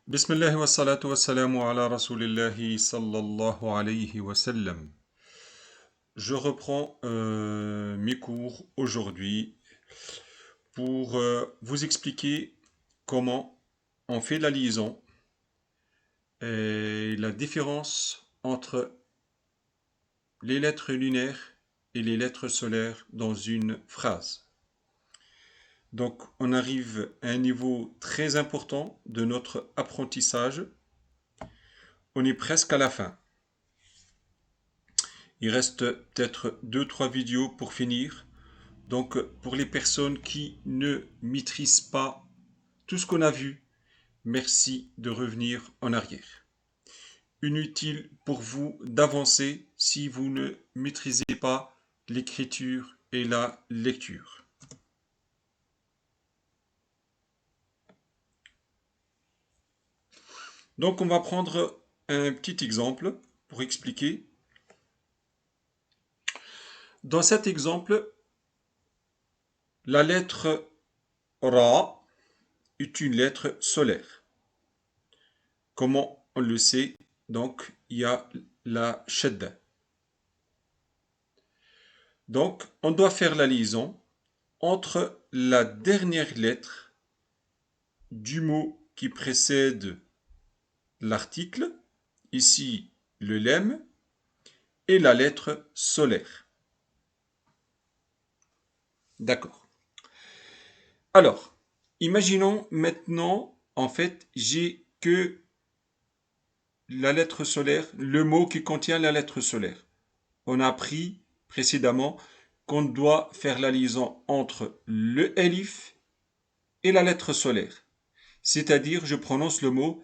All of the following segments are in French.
Bismillah wa salatu wa salamu ala rasulillahi sallallahu alayhi wa sallam. Je reprends mes cours aujourd'hui pour vous expliquer comment on fait la liaison et la différence entre les lettres lunaires et les lettres solaires dans une phrase. Donc, on arrive à un niveau très important de notre apprentissage. On est presque à la fin. Il reste peut-être 2-3 vidéos pour finir. Donc, pour les personnes qui ne maîtrisent pas tout ce qu'on a vu, merci de revenir en arrière. Inutile pour vous d'avancer si vous ne maîtrisez pas l'écriture et la lecture. Donc, on va prendre un petit exemple pour expliquer. Dans cet exemple, la lettre Ra est une lettre solaire. Comment on le sait? Donc, il y a la shadda. Donc, on doit faire la liaison entre la dernière lettre du mot qui précède l'article, ici le lemme, et la lettre solaire. D'accord. Alors, imaginons maintenant, en fait, j'ai que la lettre solaire, le mot qui contient la lettre solaire. On a appris précédemment qu'on doit faire la liaison entre le elif et la lettre solaire. C'est-à-dire, je prononce le mot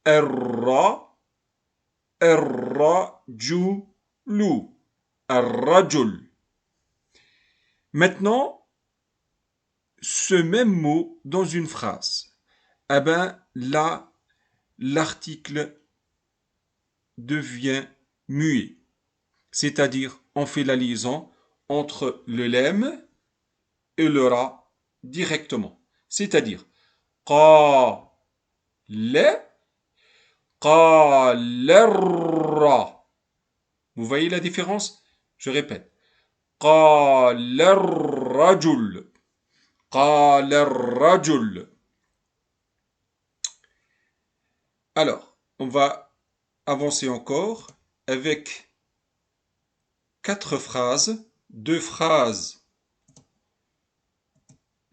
Ar-Ra, Ar-Ra-Ju-Lu, Ar-Rajul. Maintenant, ce même mot dans une phrase, eh ben là, l'article devient muet. C'est-à-dire, on fait la liaison entre le lemme et le ra directement. C'est-à-dire, qa le qa ra. Vous voyez la différence? Je répète. qa rajul qa rajul. Alors, on va avancer encore avec 4 phrases, 2 phrases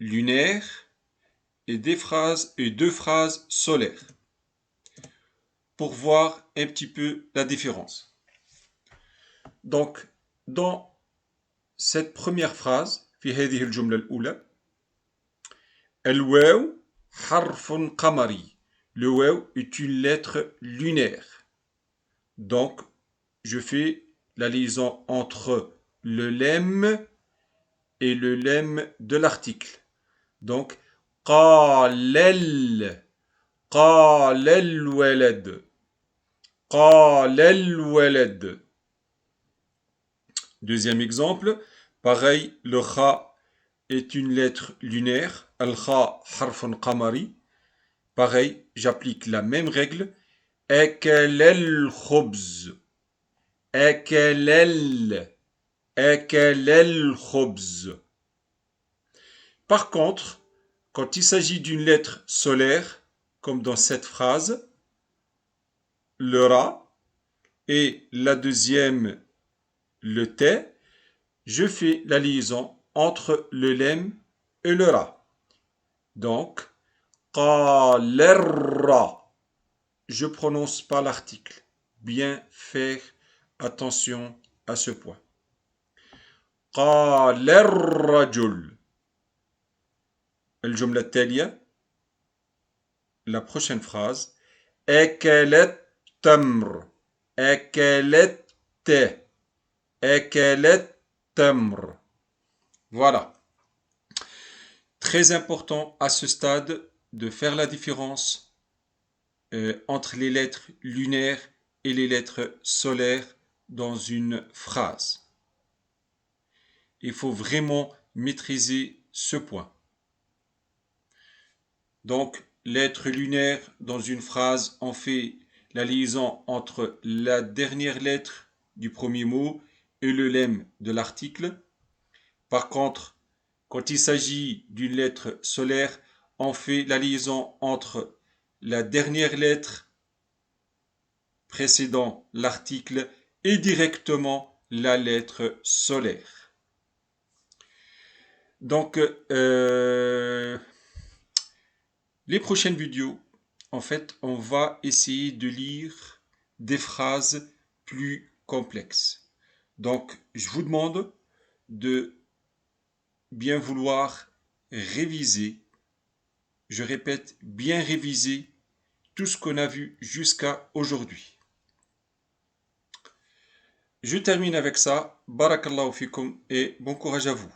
lunaires et 2 phrases solaires pour voir un petit peu la différence. Donc, dans cette première phrase, في هذه الجملة الأولى, الواو حرف قمري. Le waw est une lettre lunaire. Donc, je fais la liaison entre le lemme et le lemme de l'article. Donc, qalal, qalal walad, qalal walad. Deuxième exemple, pareil, le kha est une lettre lunaire, al-kha harfun qamari. Pareil, j'applique la même règle, akalal khubz, akalal, akalal khubz. Par contre, quand il s'agit d'une lettre solaire, comme dans cette phrase, le ra, et la deuxième, le t, je fais la liaison entre le lemme et le ra. Donc, qalarra. Je prononce pas l'article. Bien faire attention à ce point. qalarrajul. الجملة التالية, la prochaine phrase, أكلت تمر, أكلت أكلت تمر. Voilà. Très important à ce stade de faire la différence entre les lettres lunaires et les lettres solaires dans une phrase. Il faut vraiment maîtriser ce point. Donc, lettre lunaire dans une phrase, on fait la liaison entre la dernière lettre du premier mot et le lemme de l'article. Par contre, quand il s'agit d'une lettre solaire, on fait la liaison entre la dernière lettre précédant l'article et directement la lettre solaire. Donc, les prochaines vidéos, en fait, on va essayer de lire des phrases plus complexes. Donc, je vous demande de bien vouloir réviser, je répète, bien réviser tout ce qu'on a vu jusqu'à aujourd'hui. Je termine avec ça. Barakallahu fikum et bon courage à vous.